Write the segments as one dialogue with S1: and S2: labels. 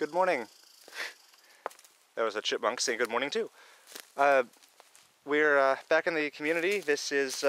S1: Good morning. That was a chipmunk saying good morning too. We're back in the community. This is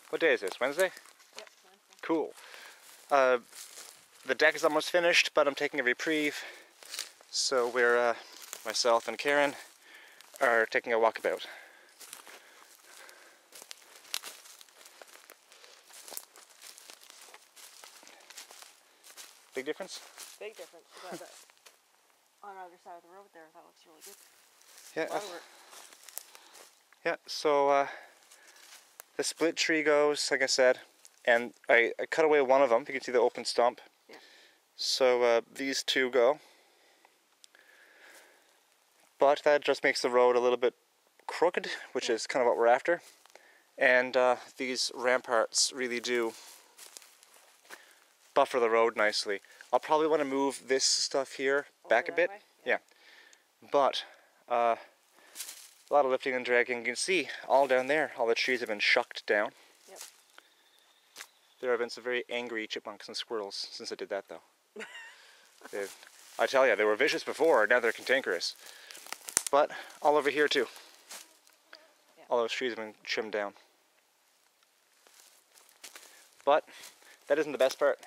S1: what day is this? Wednesday?
S2: Yep, Wednesday.
S1: Cool. The deck is almost finished, but I'm taking a reprieve. So we're myself and Karen are taking a walkabout. Big difference?
S2: Big difference. You got that on the other side of the road there. That looks really good.
S1: Yeah. Yeah. So the split tree goes, like I said, and I cut away one of them. You can see the open stump.
S2: Yeah.
S1: So these two go, but that just makes the road a little bit crooked, which is kind of what we're after. And these ramparts really do buffer the road nicely. I'll probably want to move this stuff here back a bit. Yeah. But a lot of lifting and dragging. You can see all down there, all the trees have been shucked down.
S2: Yep.
S1: There have been some very angry chipmunks and squirrels since I did that, though. I tell you, they were vicious before, now they're cantankerous. But all over here too.
S2: Yeah.
S1: All those trees have been trimmed down. But that isn't the best part.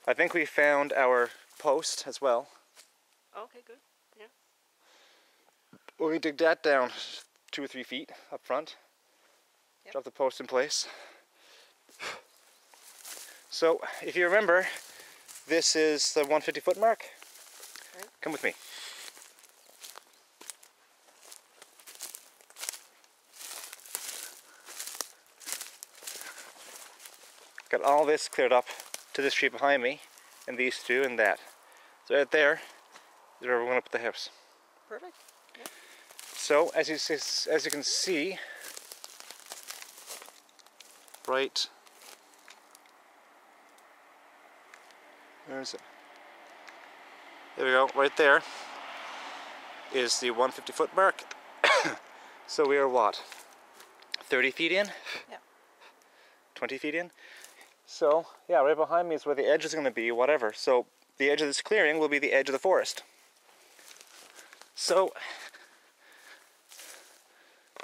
S1: I think we found our post as well.
S2: Okay, good. Yeah.
S1: When we dig that down 2 or 3 feet up front,
S2: Yep.
S1: drop the post in place. So, if you remember, this is the 150 foot mark.
S2: Right.
S1: Come with me. Got all this cleared up to this tree behind me, and these two and that. So right there is where we're going to put the house.
S2: Perfect. Yeah.
S1: So as you can see, right, where is it? There we go. Right there is the 150 foot mark. So we are what? 30 feet in?
S2: Yeah.
S1: 20 feet in? So, yeah, right behind me is where the edge is going to be, whatever. So, the edge of this clearing will be the edge of the forest. So,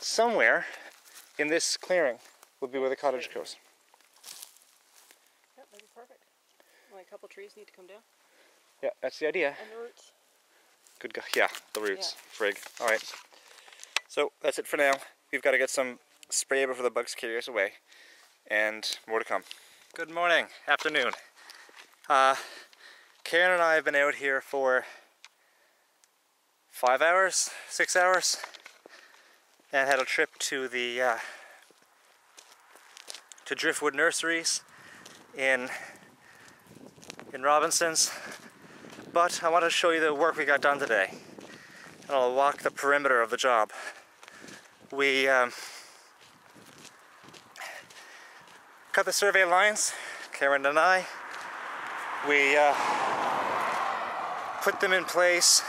S1: somewhere in this clearing will be where the cottage goes.
S2: Yep, that'd be perfect. Only a couple trees need to come down.
S1: Yeah, that's the idea.
S2: And the roots.
S1: Good go. Yeah, the roots. Yeah. Frig. Alright. So, that's it for now. We've got to get some spray before the bugs carry us away. And more to come. Good morning, afternoon. Karen and I have been out here for 5 hours, 6 hours, and had a trip to the to Driftwood Nurseries in Robinson's. But I want to show you the work we got done today, and I'll walk the perimeter of the job. We cut the survey lines, Karen and I. We put them in place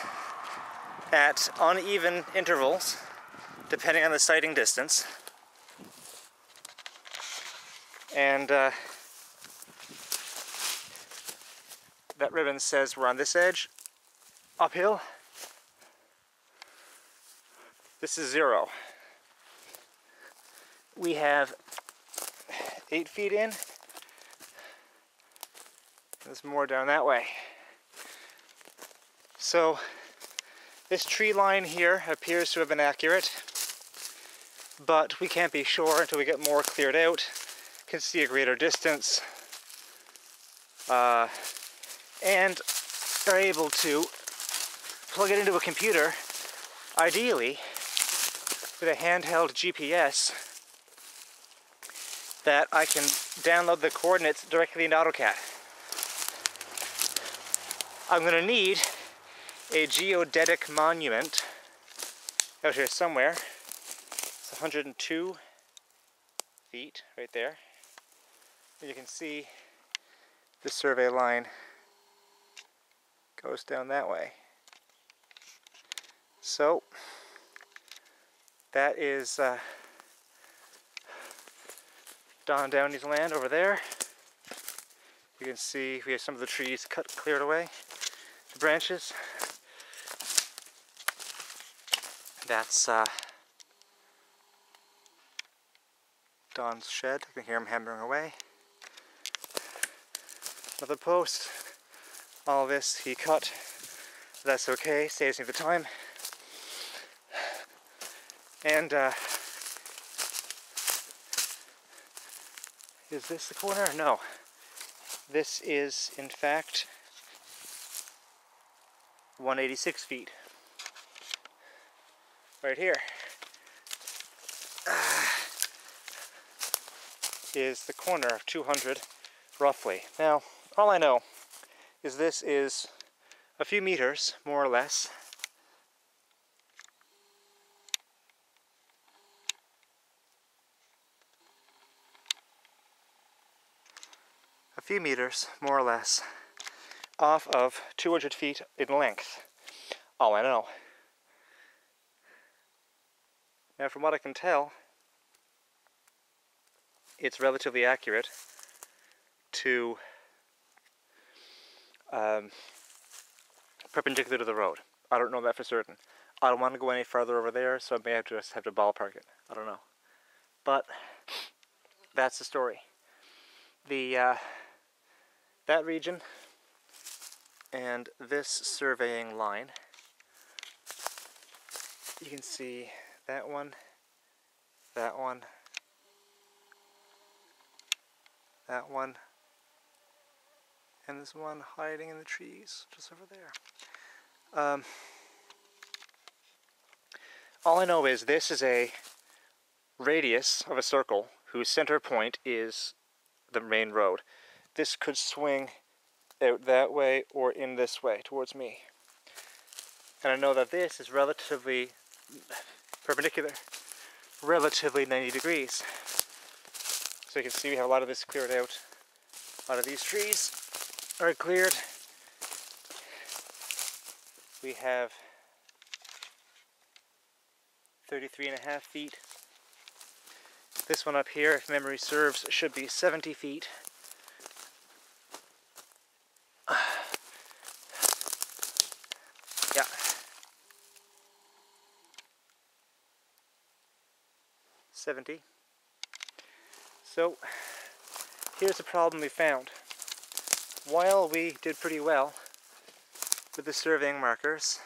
S1: at uneven intervals, depending on the sighting distance. And that ribbon says we're on this edge, uphill. This is 0. We have 8 feet in. There's more down that way. So this tree line here appears to have been accurate, but we can't be sure until we get more cleared out, can see a greater distance, and are able to plug it into a computer, ideally with a handheld GPS, that I can download the coordinates directly into AutoCAD. I'm going to need a geodetic monument out here somewhere. It's 102 feet right there. You can see the survey line goes down that way. So That is Don Downey's land over there. You can see we have some of the trees cleared away, the branches. That's Don's shed. You can hear him hammering away. Another post. All this he cut. That's okay, saves me the time. And is this the corner? No. This is, in fact, 186 feet. Right here is the corner of 200, roughly. Now, all I know is this is a few meters, more or less. A few meters, more or less, off of 200 feet in length. All I know. Now, from what I can tell, it's relatively accurate to perpendicular to the road. I don't know that for certain. I don't want to go any further over there, so I may just have to ballpark it. I don't know. But that's the story. That region and this surveying line, you can see that one, that one, that one, and this one hiding in the trees just over there. All I know is this is a radius of a circle whose center point is the main road. This could swing out that way or in this way towards me. And I know that this is relatively perpendicular, relatively 90 degrees. So you can see we have a lot of this cleared out. A lot of these trees are cleared. We have 33.5 feet. This one up here, if memory serves, should be 70 feet. Yeah. $70. So here's the problem we found. While we did pretty well with the surveying markers,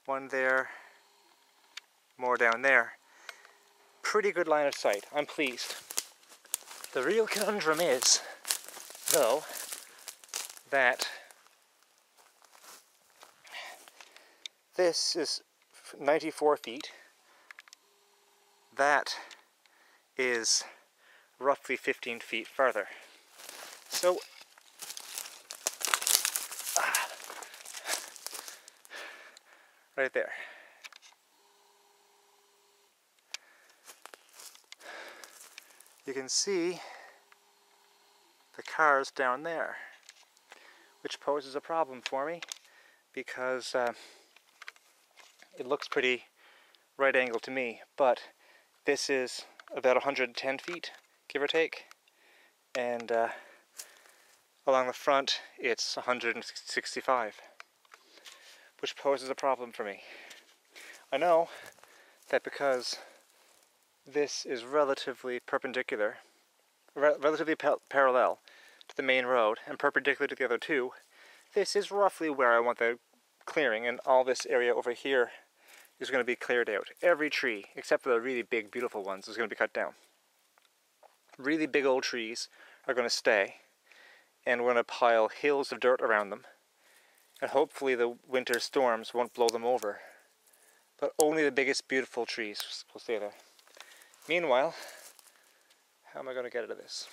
S1: one there, more down there, pretty good line of sight. I'm pleased. The real conundrum is, though, that this is 94 feet. That is roughly 15 feet farther. So, right there. You can see the cars down there, which poses a problem for me because it looks pretty right angle to me, but this is about 110 feet, give or take, and along the front it's 165, which poses a problem for me. I know that because this is relatively perpendicular, relatively parallel to the main road and perpendicular to the other two, this is roughly where I want the clearing, and all this area over here is going to be cleared out. Every tree, except for the really big, beautiful ones, is going to be cut down. Really big old trees are going to stay, and we're going to pile hills of dirt around them, and hopefully the winter storms won't blow them over. But only the biggest, beautiful trees will stay there. Meanwhile, how am I going to get out of this?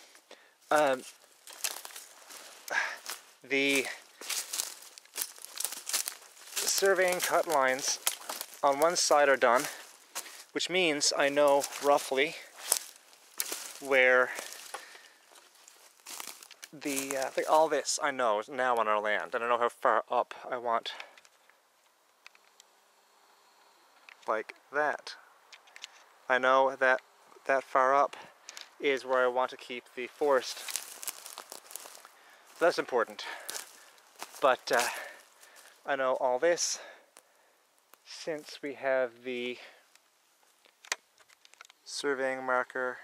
S1: The surveying cut lines on one side are done, which means I know roughly where all this I know is now on our land, and I know how far up I want, like that. I know that that far up is where I want to keep the forest. So that's important. But I know all this, since we have the surveying marker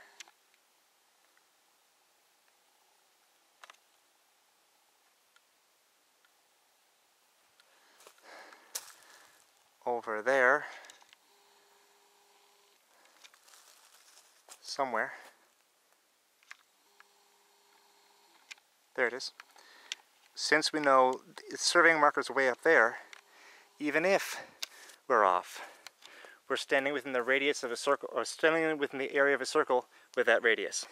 S1: over there somewhere. There it is. Since we know the surveying marker's way up there, even if we're off, we're standing within the radius of a circle, or standing within the area of a circle with that radius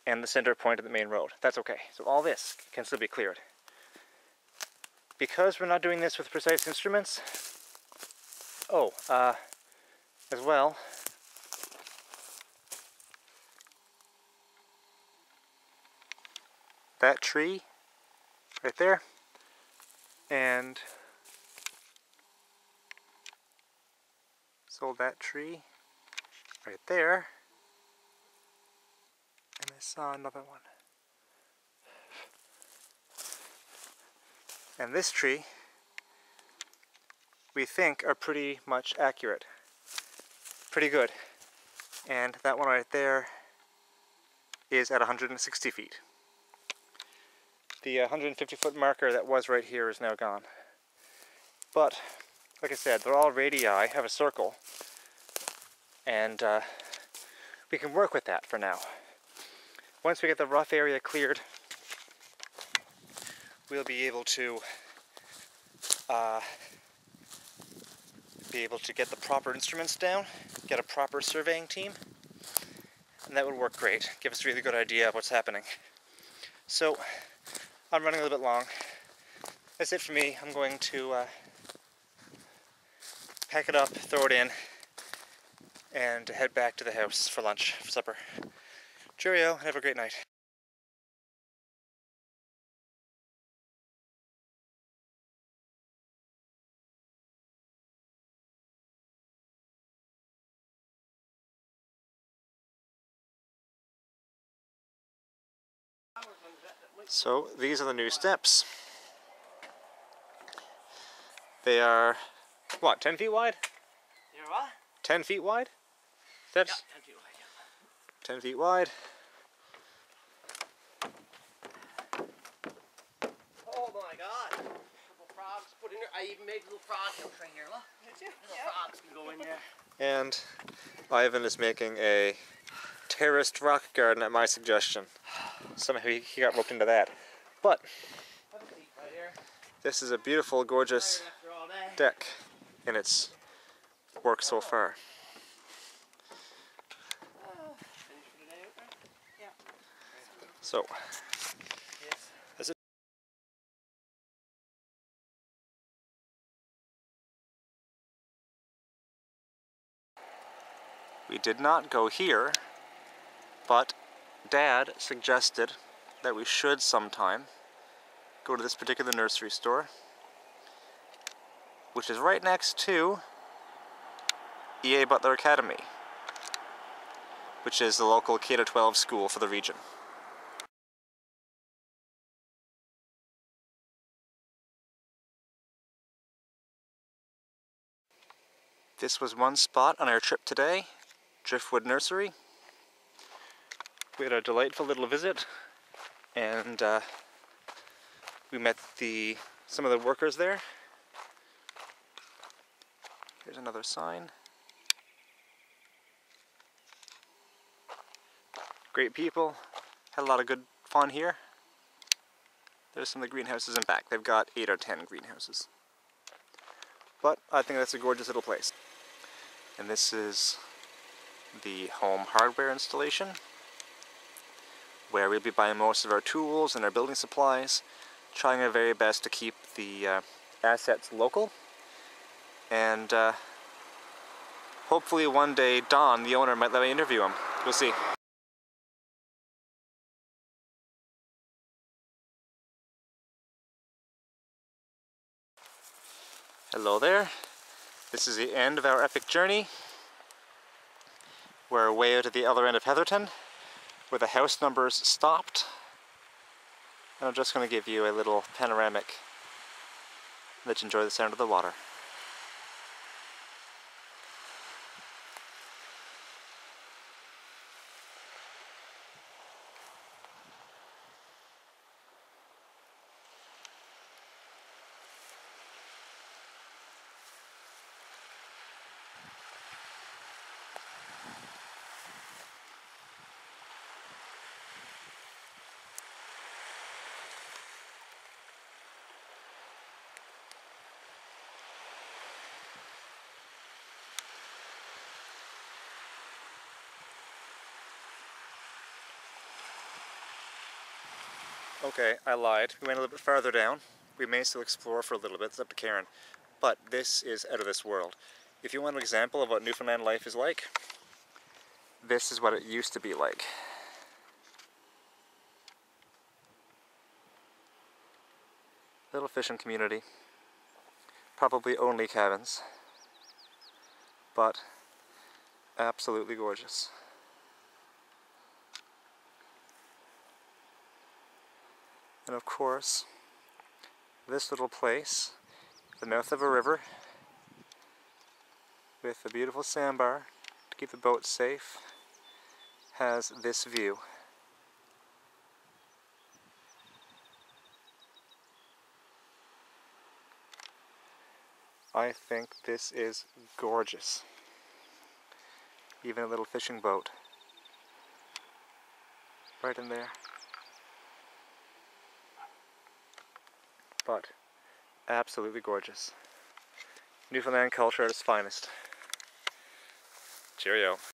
S1: and the center point of the main road. That's okay. So all this can still be cleared. Because we're not doing this with precise instruments, as well, that tree right there, and so that tree right there, and I saw another one. And this tree, we think, are pretty much accurate. Pretty good. And that one right there is at 160 feet. The 150-foot marker that was right here is now gone. But, like I said, they're all radii of a circle. And we can work with that for now. Once we get the rough area cleared, we'll be able to get the proper instruments down, get a proper surveying team, and that would work great. Give us a really good idea of what's happening. So, I'm running a little bit long. That's it for me. I'm going to pack it up, throw it in, and head back to the house for lunch, for supper. Cheerio, and have a great night. So these are the new steps. They are, what, 10 feet wide?
S2: You're what?
S1: 10 feet wide? Steps?
S2: Yeah, 10 feet wide, yeah.
S1: 10 feet wide.
S2: Oh my god. Little frogs put in there. I even made a little frog house right here, look. Did you? Little frogs can go in there.
S1: And Ivan is making a terraced rock garden at my suggestion. Somehow he got roped into that. But this is a beautiful, gorgeous deck in its work so far. So, that's it. We did not go here, but Dad suggested that we should sometime go to this particular nursery store, which is right next to E.A. Butler Academy, which is the local K-12 school for the region. This was one spot on our trip today, Driftwood Nursery. We had a delightful little visit, and we met some of the workers there. Here's another sign. Great people, had a lot of good fun here. There's some of the greenhouses in back. They've got 8 or 10 greenhouses. But I think that's a gorgeous little place. And this is the home hardware installation, where we'll be buying most of our tools and our building supplies, trying our very best to keep the assets local, and hopefully one day Don, the owner, might let me interview him. We'll see. Hello there. This is the end of our epic journey. We're way out at the other end of Heatherton, where the house numbers stopped. And I'm just going to give you a little panoramic, let you enjoy the sound of the water. Okay, I lied. We went a little bit farther down. We may still explore for a little bit, it's up to Karen. But this is out of this world. If you want an example of what Newfoundland life is like, this is what it used to be like. Little fishing community. Probably only cabins. But absolutely gorgeous. And of course, this little place, the mouth of a river, with a beautiful sandbar to keep the boat safe, has this view. I think this is gorgeous. Even a little fishing boat right in there. But absolutely gorgeous. Newfoundland culture at its finest. Cheerio.